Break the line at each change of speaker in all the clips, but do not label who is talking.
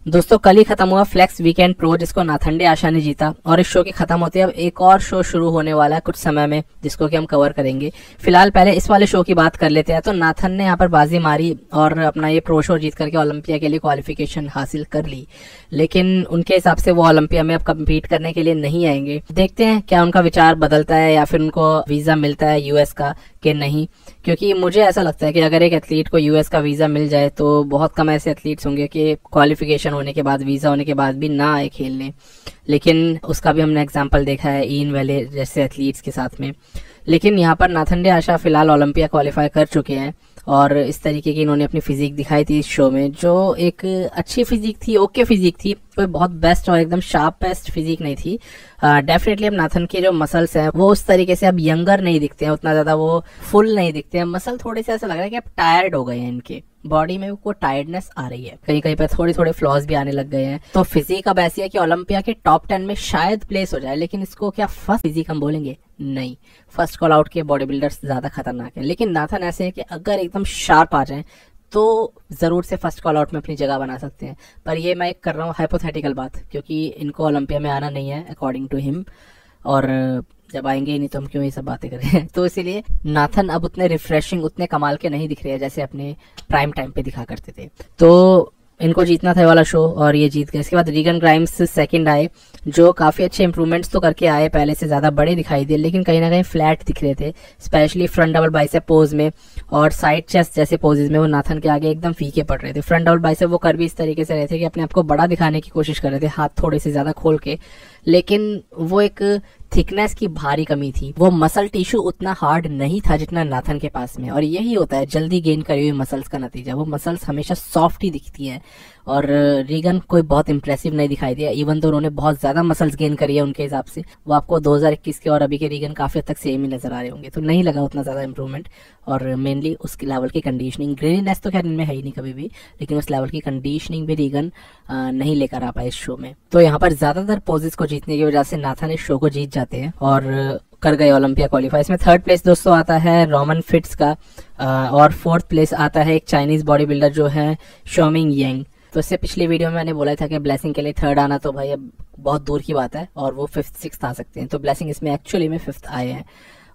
दोस्तों कल ही खत्म हुआ फ्लेक्स वीकेंड प्रो, जिसको नाथंडे आशा ने जीता। और इस शो के खत्म होते अब एक और शो शुरू होने वाला है कुछ समय में, जिसको कि हम कवर करेंगे। फिलहाल पहले इस वाले शो की बात कर लेते हैं। तो नाथन ने यहाँ पर बाजी मारी और अपना ये प्रो शो जीत करके ओलंपिया के लिए क्वालिफिकेशन हासिल कर ली, लेकिन उनके हिसाब से वो ओलंपिया में अब कम्पीट करने के लिए नहीं आएंगे। देखते हैं क्या उनका विचार बदलता है या फिर उनको वीजा मिलता है यूएस का कि नहीं, क्योंकि मुझे ऐसा लगता है कि अगर एक एथलीट को यूएस का वीजा मिल जाए तो बहुत कम ऐसे एथलीट्स होंगे कि क्वालिफिकेशन होने के बाद, वीजा होने के बाद भी ना आए खेलने। लेकिन उसका भी हमने एग्जांपल देखा है ईन वेले जैसे एथलीट्स के साथ में। लेकिन यहाँ पर नाथंडे आशा फिलहाल ओलंपिया क्वालिफाई कर चुके हैं और इस तरीके की इन्होंने अपनी फिजिक दिखाई थी इस शो में, जो एक अच्छी फिजिक थी, ओके फिजिक थी, कोई बहुत बेस्ट और एकदम शार्प बेस्ट फिजिक नहीं थी। डेफिनेटली अब नाथन के जो मसल्स हैं वो उस तरीके से अब यंगर नहीं दिखते हैं, उतना ज्यादा वो फुल नहीं दिखते हैं। मसल थोड़े से ऐसा लग रहा है कि अब टायर्ड हो गए हैं, इनके बॉडी में वो टायर्डनेस आ रही है, कहीं कहीं पे थोड़े थोड़े फ्लॉज भी आने लग गए हैं। तो फिजिक अब ऐसी है कि ओलंपिया के टॉप 10 में शायद प्लेस हो जाए, लेकिन इसको क्या फर्स्ट फिजिक हम बोलेंगे? नहीं, फर्स्ट कॉल आउट के बॉडी बिल्डर्स ज्यादा खतरनाक है। लेकिन नाथन ऐसे है कि अगर एकदम शार्प आ जाए तो जरूर से फर्स्ट कॉल आउट में अपनी जगह बना सकते हैं। पर ये मैं कर रहा हूँ हाइपोथेटिकल बात, क्योंकि इनको ओलंपिया में आना नहीं है अकॉर्डिंग टू हिम, और जब आएंगे ही नहीं तो हम क्यों ये सब बातें करें। तो इसीलिए नाथन अब उतने रिफ्रेशिंग, उतने कमाल के नहीं दिख रहे हैं जैसे अपने प्राइम टाइम पे दिखा करते थे। तो इनको जीतना था वाला शो और ये जीत गए। इसके बाद रीगन ग्राइम्स सेकंड आए, जो काफी अच्छे इंप्रूवमेंट्स तो करके आए, पहले से ज्यादा बड़े दिखाई दिए, लेकिन कहीं ना कहीं फ्लैट दिख रहे थे, specially front double bicep pose में और साइड चेस्ट जैसे पोजेज में वो नाथन के आगे एकदम फीके पड़ रहे थे। फ्रंट डबल बाइसेप वो कर भी इस तरीके से रहे थे कि अपने आप को बड़ा दिखाने की कोशिश कर रहे थे, हाथ थोड़े से ज्यादा खोल के, लेकिन वो एक थिकनेस की भारी कमी थी। वो मसल टिश्यू उतना हार्ड नहीं था जितना नाथन के पास में, और यही होता है जल्दी गेन करी हुई मसल्स का नतीजा। वो मसल्स हमेशा सॉफ्ट ही दिखती हैं और रीगन कोई बहुत इंप्रेसिव नहीं दिखाई दिया, इवन तो उन्होंने बहुत ज्यादा मसल्स गेन करी है उनके हिसाब से। वो आपको 2021 के और अभी के रीगन काफी हद तक सेम ही नजर आ रहे होंगे, तो नहीं लगा उतना ज्यादा इंप्रूवमेंट। और मेनली उसके लेवल की कंडीशनिंग, ग्रेनीनेस तो खैर इनमें है ही नहीं कभी भी, लेकिन उस लेवल की कंडीशनिंग भी रीगन नहीं लेकर आ पाए इस शो में। तो यहाँ पर ज्यादातर पोजेस को जीतने की वजह से नाथन इस शो को जीत जाते हैं और कर गए ओलंपिया क्वालिफाई। इसमें थर्ड प्लेस दोस्तों आता है रोमन फिट्स का और फोर्थ प्लेस आता है एक चाइनीज बॉडी बिल्डर जो है शोमिंग येंग। तो इससे पिछली वीडियो में मैंने बोला था कि ब्लेसिंग के लिए थर्ड आना तो भाई अब बहुत दूर की बात है, और वो 5th 6th आ सकते हैं। तो ब्लेसिंग इसमें एक्चुअली में 5th आए हैं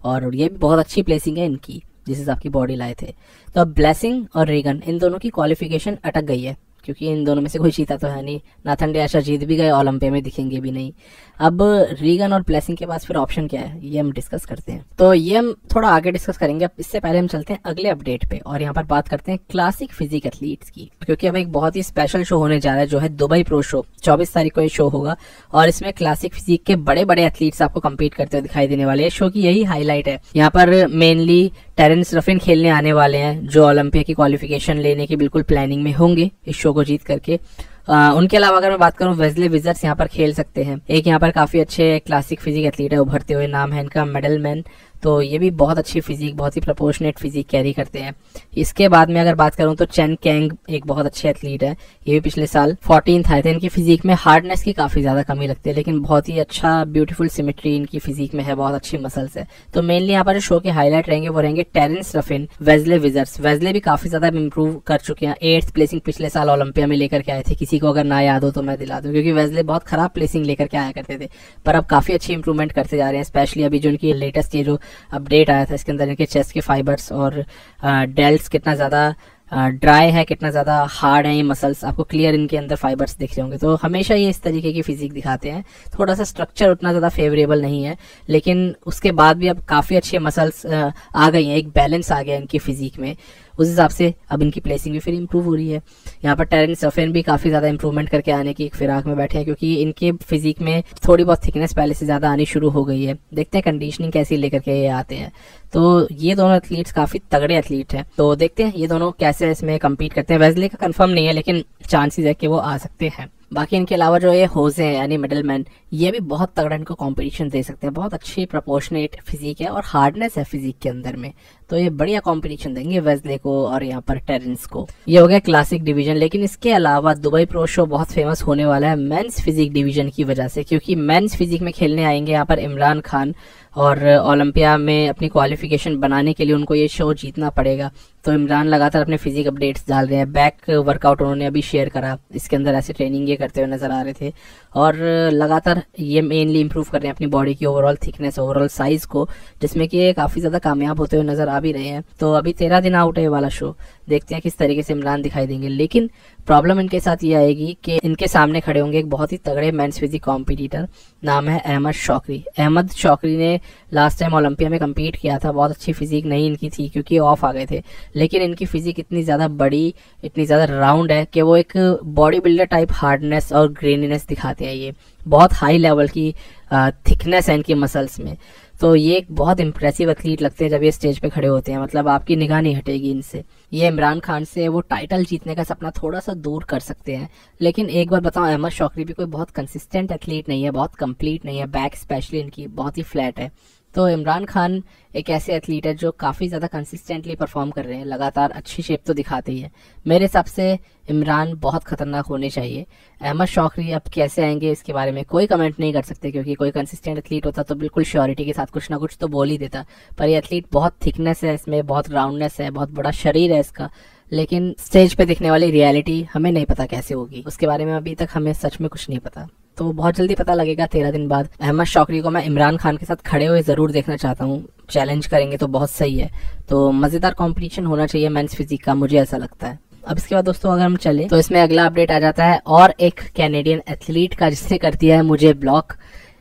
और ये भी बहुत अच्छी प्लेसिंग है इनकी, जिस हिसाब की बॉडी लाए थे। तो अब ब्लेसिंग और रीगन इन दोनों की क्वालिफिकेशन अटक गई है, क्योंकि इन दोनों में से कोई जीता तो है नहीं। नाथंडे आशा जीत भी गए, ओलंपिया में दिखेंगे भी नहीं। अब रीगन और ब्लेसिंग के पास फिर ऑप्शन क्या है, ये हम डिस्कस करते हैं। तो ये हम थोड़ा आगे डिस्कस करेंगे। अब इससे पहले हम चलते हैं अगले अपडेट पे और यहाँ पर बात करते हैं क्लासिक फिजिक एथलीट्स की, क्योंकि अब एक बहुत ही स्पेशल शो होने जा रहा है जो है दुबई प्रो शो। 24 तारीख को ये शो होगा और इसमें क्लासिक फिजिक के बड़े बड़े एथलीट्स आपको कम्पीट करते हुए दिखाई देने वाले हैं। शो की यही हाईलाइट है। यहाँ पर मेनली टेरेंस रफिन खेलने आने वाले हैं, जो ओलंपिया की क्वालिफिकेशन लेने की बिल्कुल प्लानिंग में होंगे इस शो को जीत करके। उनके अलावा अगर मैं बात करूं, वेस्ले विजर्स यहाँ पर खेल सकते हैं। एक यहाँ पर काफी अच्छे क्लासिक फिजिक एथलीट है उभरते हुए, नाम है इनका मेडलमैन। तो ये भी बहुत अच्छी फिजिक, बहुत ही प्रोपोर्शनेट फिजिक कैरी करते हैं। इसके बाद में अगर बात करूं तो चेन कैंग एक बहुत अच्छे एथलीट है, ये भी पिछले साल 14th आए थे। इनकी फिजिक में हार्डनेस की काफी ज्यादा कमी लगती है, लेकिन बहुत ही अच्छा ब्यूटीफुल सिमेट्री इनकी फिजिक में है, बहुत अच्छी मसल्स है। तो मेनली यहाँ पर जो शो के हाईलाइट रहेंगे वो रहेंगे टेरेंस रफिन, वेस्ले विजर्स। वेस्ले भी काफी ज्यादा इंप्रूव कर चुके हैं, 8th प्लेसिंग पिछले साल ओलंपिया में लेकर के आए थे। किसी को अगर ना याद हो तो मैं दिला दूं, क्योंकि वेस्ले बहुत खराब प्लेसिंग लेकर के आया करते थे, पर अब काफी अच्छी इंप्रूवमेंट करते जा रहे हैं। स्पेशली अभी जो इनकी लेटेस्ट ये जो अपडेट आया था, इसके अंदर इनके चेस्ट के फाइबर्स और डेल्ट्स कितना ज्यादा ड्राई है, कितना ज्यादा हार्ड है ये मसल्स, आपको क्लियर इनके अंदर फाइबर्स दिख रहे होंगे। तो हमेशा ये इस तरीके की फिजिक दिखाते हैं। थोड़ा सा स्ट्रक्चर उतना ज्यादा फेवरेबल नहीं है, लेकिन उसके बाद भी अब काफी अच्छे मसल्स आ गई हैं, एक बैलेंस आ गया इनकी फिजिक में। उस हिसाब से अब इनकी प्लेसिंग भी फिर इंप्रूव हो रही है। यहाँ पर टेरेंस रफिन भी काफी ज्यादा इंप्रूवमेंट करके आने की एक फिराक में बैठे हैं, क्योंकि इनके फिजिक में थोड़ी बहुत थिकनेस पहले से ज्यादा आनी शुरू हो गई है। देखते हैं कंडीशनिंग कैसी लेकर के ये आते हैं। तो ये दोनों एथलीट्स काफी तगड़े एथलीट हैं, तो देखते हैं ये दोनों कैसे इसमें कम्पीट करते हैं। वेस्ले का कंफर्म नहीं है, लेकिन चांसेस है कि वो आ सकते हैं। बाकी इनके अलावा जो ये होजे हैं यानी मिडलमैन, ये भी बहुत तगड़ा इनको कंपटीशन दे सकते हैं। बहुत अच्छी प्रोपोर्शनेट फिजिक है और हार्डनेस है फिजिक के अंदर में, तो ये बढ़िया कंपटीशन देंगे वेस्ले को और यहाँ पर टेरेंस को। ये हो गया क्लासिक डिवीजन। लेकिन इसके अलावा दुबई प्रो शो बहुत फेमस होने वाला है मेंस फिजिक डिवीजन की वजह से, क्योंकि मेंस फिजिक में खेलने आएंगे यहाँ पर इमरान खान, और ओलंपिया में अपनी क्वालिफिकेशन बनाने के लिए उनको ये शो जीतना पड़ेगा। तो इमरान लगातार अपने फिजिक अपडेट्स डाल रहे हैं। बैक वर्कआउट उन्होंने अभी शेयर करा, इसके अंदर ऐसे ट्रेनिंग ये करते हुए नजर आ रहे थे, और लगातार ये मेनली इंप्रूव कर रहे हैं अपनी बॉडी की ओवरऑल थिकनेस, ओवरऑल साइज को, जिसमें कि ये काफी ज्यादा कामयाब होते हुए नजर आ भी रहे हैं। तो अभी 13 दिन आउट है ये वाला शो, देखते हैं किस तरीके से इमरान दिखाई देंगे। लेकिन प्रॉब्लम इनके साथ ये आएगी कि इनके सामने खड़े होंगे एक बहुत ही तगड़े मेंस फिजिक कॉम्पिटिटर, नाम है अहमद शौकरी। अहमद शौकरी ने लास्ट टाइम ओलंपिया में कम्पीट किया था, बहुत अच्छी फिजिक नहीं इनकी थी क्योंकि ऑफ आ गए थे, लेकिन इनकी फिजिक इतनी ज्यादा बड़ी, इतनी ज्यादा राउंड है कि वो एक बॉडी बिल्डर टाइप हार्डनेस और ग्रेनीनेस दिखाते हैं। ये बहुत हाई लेवल की थिकनेस है इनकी मसल्स में। तो ये एक बहुत इंप्रेसिव एथलीट लगते हैं जब ये स्टेज पे खड़े होते हैं, मतलब आपकी निगाह नहीं हटेगी इनसे। ये इमरान खान से वो टाइटल जीतने का सपना थोड़ा सा दूर कर सकते हैं। लेकिन एक बार बताऊं, अहमद शौकरी भी कोई बहुत कंसिस्टेंट एथलीट नहीं है, बहुत कंप्लीट नहीं है, बैक स्पेशली इनकी बहुत ही फ्लैट है। तो इमरान खान एक ऐसे एथलीट है जो काफ़ी ज़्यादा कंसिस्टेंटली परफॉर्म कर रहे हैं, लगातार अच्छी शेप तो दिखाते ही है। मेरे हिसाब से इमरान बहुत खतरनाक होने चाहिए। अहमद शौकरी अब कैसे आएंगे इसके बारे में कोई कमेंट नहीं कर सकते, क्योंकि कोई कंसिस्टेंट एथलीट होता तो बिल्कुल श्योरिटी के साथ कुछ ना कुछ तो बोल ही देता। पर ये एथलीट बहुत थिकनेस है इसमें, बहुत राउंडनेस है, बहुत बड़ा शरीर है इसका, लेकिन स्टेज पे दिखने वाली रियलिटी हमें नहीं पता कैसे होगी, उसके बारे में अभी तक हमें सच में कुछ नहीं पता। तो बहुत जल्दी पता लगेगा 13 दिन बाद। अहमद शौकरी को मैं इमरान खान के साथ खड़े हुए जरूर देखना चाहता हूँ, चैलेंज करेंगे तो बहुत सही है। तो मजेदार कंपटीशन होना चाहिए मेंस फिजिक का, मुझे ऐसा लगता है। अब इसके बाद दोस्तों अगर हम चले तो इसमें अगला अपडेट आ जाता है और एक कैनेडियन एथलीट का, जिसने कर दिया है मुझे ब्लॉक।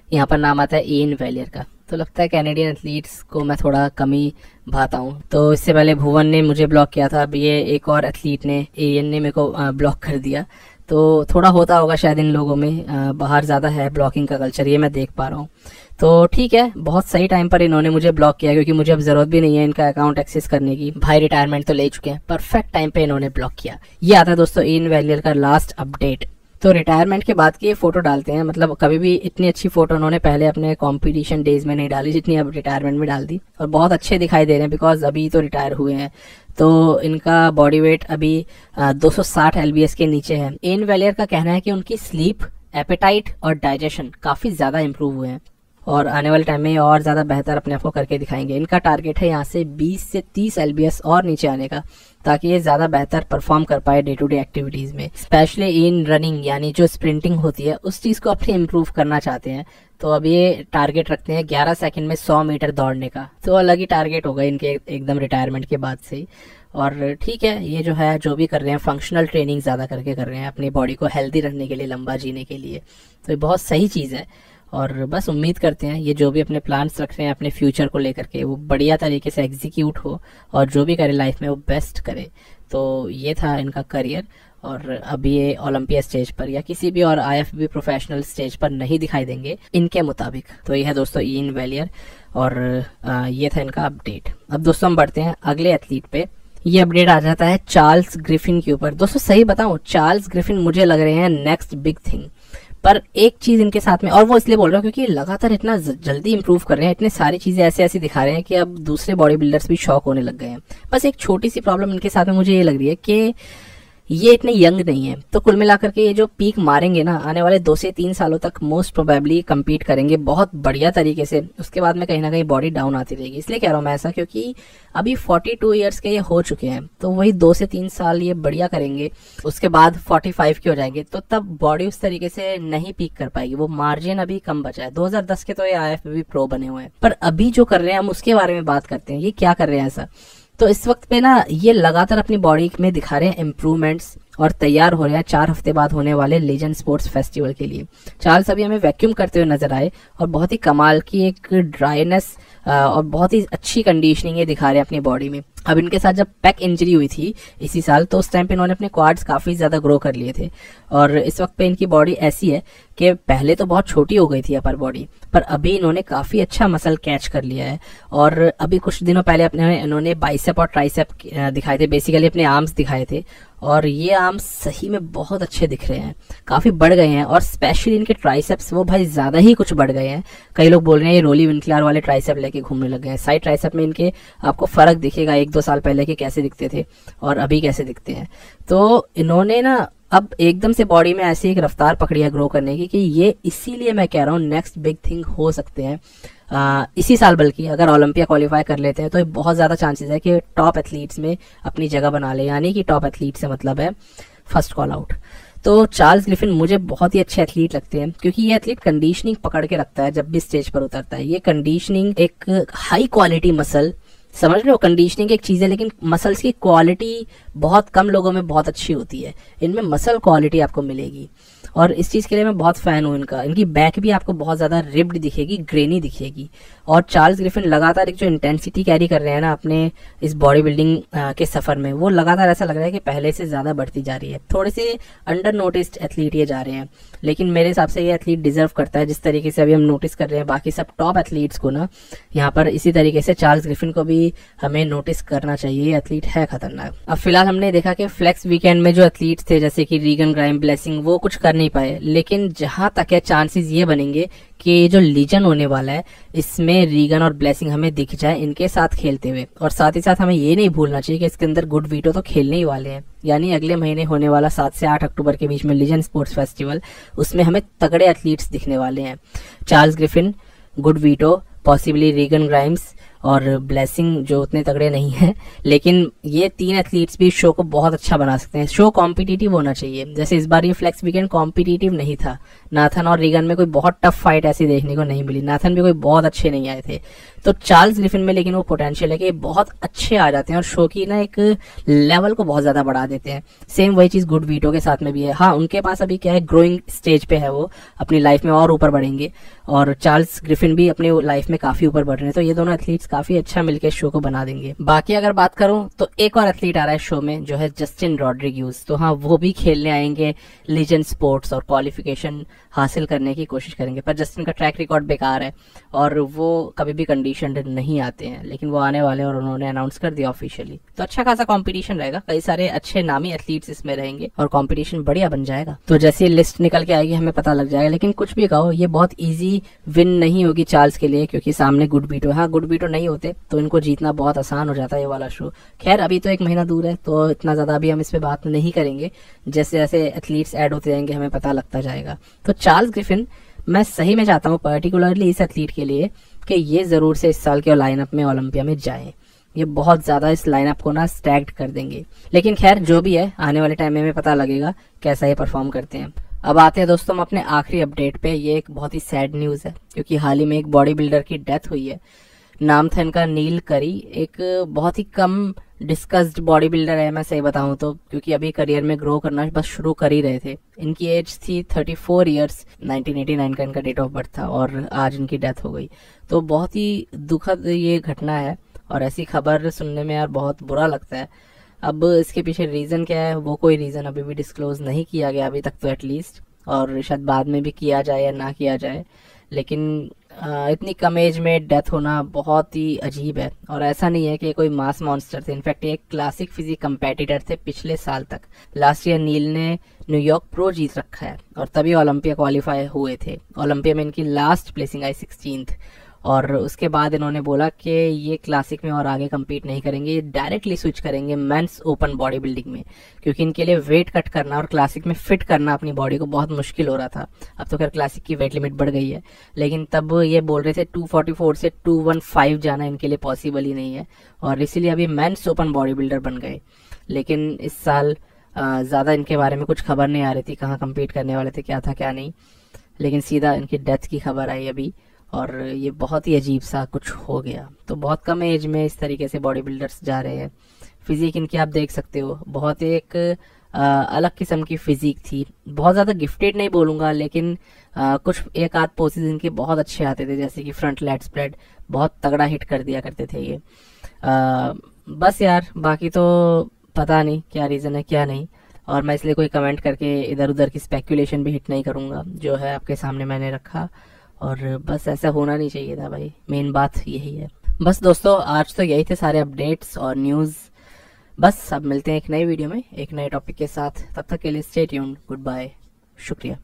यहाँ पर नाम आता है इयन वेलियर का। तो लगता है कैनेडियन एथलीट्स को मैं थोड़ा कम ही भाता हूँ। तो इससे पहले भुवन ने मुझे ब्लॉक किया था, अब ये एक और एथलीट ने, इयन ने मेरे को ब्लॉक कर दिया। तो थोड़ा होता होगा शायद इन लोगों में, बाहर ज़्यादा है ब्लॉकिंग का कल्चर, ये मैं देख पा रहा हूँ। तो ठीक है, बहुत सही टाइम पर इन्होंने मुझे ब्लॉक किया, क्योंकि मुझे अब जरूरत भी नहीं है इनका अकाउंट एक्सेस करने की। भाई रिटायरमेंट तो ले चुके हैं, परफेक्ट टाइम पे इन्होंने ब्लॉक किया। ये आता है दोस्तों इयन वेलियर का लास्ट अपडेट। तो रिटायरमेंट के बाद की ये फोटो डालते हैं, मतलब कभी भी इतनी अच्छी फोटो उन्होंने पहले अपने कंपटीशन डेज में नहीं डाली जितनी अब रिटायरमेंट में डाल दी, और बहुत अच्छे दिखाई दे रहे हैं बिकॉज अभी तो रिटायर हुए हैं। तो इनका बॉडी वेट अभी 260 LBS के नीचे है। इयन वेलियर का कहना है कि उनकी स्लीप, एपेटाइट और डाइजेशन काफी ज्यादा इंप्रूव हुए हैं, और आने वाले टाइम में और ज्यादा बेहतर अपने आप को करके दिखाएंगे। इनका टारगेट है यहाँ से 20 से 30 LBS और नीचे आने का, ताकि ये ज्यादा बेहतर परफॉर्म कर पाए डे टू डे एक्टिविटीज में, स्पेशली इन रनिंग, यानी जो स्प्रिंटिंग होती है उस चीज को अपने इम्प्रूव करना चाहते हैं। तो अब ये टारगेट रखते हैं 11 सेकंड में 100 मीटर दौड़ने का। तो अलग ही टारगेट होगा इनके एकदम रिटायरमेंट के बाद से ही। और ठीक है, ये जो है जो भी कर रहे हैं फंक्शनल ट्रेनिंग ज्यादा करके कर रहे हैं अपनी बॉडी को हेल्दी रखने के लिए, लंबा जीने के लिए। तो ये बहुत सही चीज है, और बस उम्मीद करते हैं ये जो भी अपने प्लान्स रख रहे हैं अपने फ्यूचर को लेकर के, वो बढ़िया तरीके से एग्जीक्यूट हो, और जो भी करे लाइफ में वो बेस्ट करे। तो ये था इनका करियर, और अभी ये ओलंपिया स्टेज पर या किसी भी और IFBB प्रोफेशनल स्टेज पर नहीं दिखाई देंगे इनके मुताबिक। तो ये है दोस्तों इयन वेलियर, और ये था इनका अपडेट। अब दोस्तों हम बढ़ते हैं अगले एथलीट पे। ये अपडेट आ जाता है चार्ल्स ग्रिफिन के ऊपर। दोस्तों सही बताऊं, चार्ल्स ग्रिफिन मुझे लग रहे हैं नेक्स्ट बिग थिंग। पर एक चीज इनके साथ में, और वो इसलिए बोल रहा हूँ क्योंकि लगातार इतना जल्दी इंप्रूव कर रहे हैं, इतने सारी चीजें ऐसे ऐसी दिखा रहे हैं कि अब दूसरे बॉडी बिल्डर्स भी शॉक होने लग गए हैं। बस एक छोटी सी प्रॉब्लम इनके साथ में मुझे ये लग रही है कि ये इतने यंग नहीं है। तो कुल मिलाकर के ये जो पीक मारेंगे ना, आने वाले 2 से 3 सालों तक मोस्ट प्रोबेबली कम्पीट करेंगे बहुत बढ़िया तरीके से। उसके बाद में कहीं ना कहीं बॉडी डाउन आती रहेगी। इसलिए कह रहा हूँ मैं ऐसा, क्योंकि अभी 42 ईयर्स के ये हो चुके हैं, तो वही 2 से 3 साल ये बढ़िया करेंगे, उसके बाद 45 के हो जाएंगे, तो तब बॉडी उस तरीके से नहीं पीक कर पाएगी। वो मार्जिन अभी कम बचा है। 2010 के तो ये IFBB प्रो बने हुए हैं, पर अभी जो कर रहे हैं हम उसके बारे में बात करते हैं। ये क्या कर रहे हैं ऐसा? तो इस वक्त पे ना ये लगातार अपनी बॉडी में दिखा रहे हैं इम्प्रूवमेंट्स, और तैयार हो रहे हैं 4 हफ्ते बाद होने वाले लेजेंड स्पोर्ट्स फेस्टिवल के लिए। चार्ल्स अभी हमें वैक्यूम करते हुए नजर आए, और बहुत ही कमाल की एक ड्राइनेस और बहुत ही अच्छी कंडीशनिंग ये दिखा रहे हैं अपनी बॉडी में। अब इनके साथ जब पैक इंजरी हुई थी इसी साल, तो उस टाइम पे इन्होंने अपने क्वाड्स काफ़ी ज़्यादा ग्रो कर लिए थे। और इस वक्त पे इनकी बॉडी ऐसी है कि पहले तो बहुत छोटी हो गई थी अपर बॉडी, पर अभी इन्होंने काफ़ी अच्छा मसल कैच कर लिया है। और अभी कुछ दिनों पहले अपने इन्होंने बाइसेप और ट्राइसेप दिखाए थे, बेसिकली अपने आर्म्स दिखाए थे, और ये आर्म्स सही में बहुत अच्छे दिख रहे हैं, काफ़ी बढ़ गए हैं। और स्पेशली इनके ट्राइसेप्स वो भाई ज़्यादा ही कुछ बढ़ गए हैं। कई लोग बोल रहे हैं ये रोली विंकलर वाले ट्राइसेप लेके घूमने लगे हैं। साइड ट्राइसेप में इनके आपको फ़र्क दिखेगा 1-2 साल पहले के कैसे दिखते थे और अभी कैसे दिखते हैं। तो इन्होंने ना अब एकदम से बॉडी में ऐसी एक रफ्तार पकड़ी है ग्रो करने की कि ये इसीलिए मैं कह रहा हूँ नेक्स्ट बिग थिंग हो सकते हैं इसी साल। बल्कि अगर ओलंपिया क्वालिफाई कर लेते हैं तो बहुत ज़्यादा चांसेस है कि टॉप एथलीट्स में अपनी जगह बना ले, यानी कि टॉप एथलीट से मतलब है फर्स्ट कॉल आउट। तो चार्ल्स ग्रिफिन मुझे बहुत ही अच्छे एथलीट लगते हैं, क्योंकि ये एथलीट कंडीशनिंग पकड़ के रखता है जब भी स्टेज पर उतरता है। ये कंडीशनिंग एक हाई क्वालिटी मसल, समझ रहे हो, कंडीशनिंग एक चीज़ है लेकिन मसल्स की क्वालिटी बहुत कम लोगों में बहुत अच्छी होती है। इनमें मसल क्वालिटी आपको मिलेगी और इस चीज़ के लिए मैं बहुत फ़ैन हूँ इनका। इनकी बैक भी आपको बहुत ज़्यादा रिब्ड दिखेगी, ग्रेनी दिखेगी। और चार्ल्स ग्रिफिन लगातार एक जो इंटेंसिटी कैरी कर रहे हैं ना अपने इस बॉडी बिल्डिंग के सफ़र में, वो लगातार ऐसा लग रहा है कि पहले से ज़्यादा बढ़ती जा रही है। थोड़े से अंडर नोटिस्ड एथलीट ये जा रहे हैं, लेकिन मेरे हिसाब से ये एथलीट डिजर्व करता है। जिस तरीके से अभी हम नोटिस कर रहे हैं बाकी सब टॉप एथलीट्स को ना यहाँ पर, इसी तरीके से चार्ल्स ग्रिफिन को भी हमें नोटिस करना चाहिए। ये एथलीट है खतरनाक। अब फिलहाल हमने देखा कि फ्लेक्स वीकेंड में जो एथलीट्स थे जैसे कि रीगन ग्राइम, ब्लेसिंग, वो कुछ कर नहीं पाए, लेकिन जहां तक है चांसेस ये बनेंगे कि ये जो लीजन होने वाला है इसमें रीगन और ब्लेसिंग हमें दिख जाए इनके साथ खेलते हुए। और साथ ही साथ हमें ये नहीं भूलना चाहिए कि इसके अंदर गुड वीटो तो खेलने ही वाले हैं, यानी अगले महीने होने वाला 7 से 8 अक्टूबर के बीच में लीजन स्पोर्ट्स फेस्टिवल, उसमें हमें तगड़े एथलीट्स दिखने वाले हैं। Charles Griffin, good veto, possibly Reagan Grimes और ब्लेसिंग जो उतने तगड़े नहीं हैं, लेकिन ये 3 एथलीट्स भी शो को बहुत अच्छा बना सकते हैं। शो कॉम्पिटिटिव होना चाहिए, जैसे इस बार ये फ्लेक्स वीकेंड कॉम्पिटिटिव नहीं था। नाथन और रीगन में कोई बहुत टफ फाइट ऐसी देखने को नहीं मिली, नाथन भी कोई बहुत अच्छे नहीं आए थे। तो चार्ल्स ग्रिफिन में लेकिन वो पोटेंशियल है कि बहुत अच्छे आ जाते हैं और शो की ना एक लेवल को बहुत ज्यादा बढ़ा देते हैं। सेम वही चीज गुड वीटो के साथ में भी है। हाँ, उनके पास अभी क्या है, ग्रोइंग स्टेज पे है, वो अपनी लाइफ में और ऊपर बढ़ेंगे, और चार्ल्स ग्रिफिन भी अपनी लाइफ में काफी ऊपर बढ़ रहे हैं। तो ये दोनों एथलीट्स काफी अच्छा मिलकर शो को बना देंगे। बाकी अगर बात करूं तो एक और एथलीट आ रहा है शो में, जो है जस्टिन रॉड्रिग्यूज। तो हाँ, वो भी खेलने आएंगे लीजेंड स्पोर्ट्स और क्वालिफिकेशन हासिल करने की कोशिश करेंगे। पर जस्टिन का ट्रैक रिकॉर्ड बेकार है और वो कभी भी कंडीशन नहीं आते हैं, लेकिन वो आने वाले हैं और उन्होंने अनाउंस कर दिया ऑफिशियली। तो अच्छा खासा कंपटीशन रहेगा, कई सारे अच्छे नामी एथलीट्स इसमें रहेंगे और कंपटीशन बढ़िया बन जाएगा। तो जैसे लिस्ट निकल के आएगी हमें पता लग जाएगा। लेकिन कुछ भी कहो, ये बहुत ईजी विन नहीं होगी चार्ल्स के लिए, क्योंकि सामने गुड बीटो। हाँ, गुड बीटो नहीं होते तो इनको जीतना बहुत आसान हो जाता है ये वाला शो। खैर, अभी तो 1 महीना दूर है तो इतना ज्यादा अभी हम इस पे बात नहीं करेंगे। जैसे जैसे एथलीट्स ऐड होते जाएंगे हमें पता लगता जाएगा। तो चार्ल्स ग्रिफिन मैं सही में चाहता हूँ पर्टिकुलरली इस एथलीट के लिए कि ये जरूर से इस साल के लाइनअप में ओलंपिया में जाएं। ये बहुत ज्यादा इस लाइनअप को ना स्टैग्ड कर देंगे। लेकिन खैर जो भी है, आने वाले टाइम में पता लगेगा कैसा ये परफॉर्म करते हैं। अब आते हैं दोस्तों हम अपने आखिरी अपडेट पे। ये एक बहुत ही सैड न्यूज है, क्योंकि हाल ही में एक बॉडी बिल्डर की डेथ हुई है। नाम था इनका नील करी। एक बहुत ही कम डिस्कस्ड बॉडी बिल्डर है, मैं सही बताऊं तो, क्योंकि अभी करियर में ग्रो करना बस शुरू कर ही रहे थे। इनकी एज थी 34 ईयर्स, 1989 का इनका डेट ऑफ बर्थ था और आज इनकी डेथ हो गई। तो बहुत ही दुखद ये घटना है और ऐसी खबर सुनने में यार बहुत बुरा लगता है। अब इसके पीछे रीजन क्या है, वो कोई रीजन अभी भी डिस्क्लोज नहीं किया गया अभी तक तो एटलीस्ट, और शायद बाद में भी किया जाए या ना किया जाए। लेकिन इतनी कम एज में डेथ होना बहुत ही अजीब है। और ऐसा नहीं है कि कोई मास मॉन्स्टर थे, इनफैक्ट एक क्लासिक फिजिक कंपेटिटर थे पिछले साल तक। लास्ट ईयर नील ने न्यूयॉर्क प्रो जीत रखा है और तभी ओलंपिया क्वालिफाई हुए थे। ओलंपिया में इनकी लास्ट प्लेसिंग आई 16th, और उसके बाद इन्होंने बोला कि ये क्लासिक में और आगे compete नहीं करेंगे, ये डायरेक्टली स्विच करेंगे मेंस ओपन बॉडी बिल्डिंग में, क्योंकि इनके लिए वेट कट करना और क्लासिक में फिट करना अपनी बॉडी को बहुत मुश्किल हो रहा था। अब तो खैर क्लासिक की वेट लिमिट बढ़ गई है, लेकिन तब ये बोल रहे थे 244 से 215 जाना इनके लिए पॉसिबल ही नहीं है, और इसीलिए अभी मेंस ओपन बॉडी बिल्डर बन गए। लेकिन इस साल ज़्यादा इनके बारे में कुछ खबर नहीं आ रही थी, कहाँ कम्पीट करने वाले थे, क्या था क्या नहीं, लेकिन सीधा इनकी डेथ की खबर आई अभी, और ये बहुत ही अजीब सा कुछ हो गया। तो बहुत कम एज में इस तरीके से बॉडी बिल्डर्स जा रहे हैं। फिजिक इनकी आप देख सकते हो, बहुत एक अलग किस्म की फिजिक थी। बहुत ज़्यादा गिफ्टेड नहीं बोलूँगा, लेकिन कुछ एक आध पोसेस इनके बहुत अच्छे आते थे, जैसे कि फ्रंट लैट स्प्रेड बहुत तगड़ा हिट कर दिया करते थे ये। बस यार, बाकी तो पता नहीं क्या रीज़न है क्या नहीं, और मैं इसलिए कोई कमेंट करके इधर उधर की स्पेकुलेशन भी हिट नहीं करूँगा, जो है आपके सामने मैंने रखा। और बस ऐसा होना नहीं चाहिए था भाई, मेन बात यही है। बस दोस्तों, आज तो यही थे सारे अपडेट्स और न्यूज़। बस अब मिलते हैं एक नई वीडियो में एक नए टॉपिक के साथ, तब तक के लिए स्टे ट्यून्ड, गुड बाय, शुक्रिया।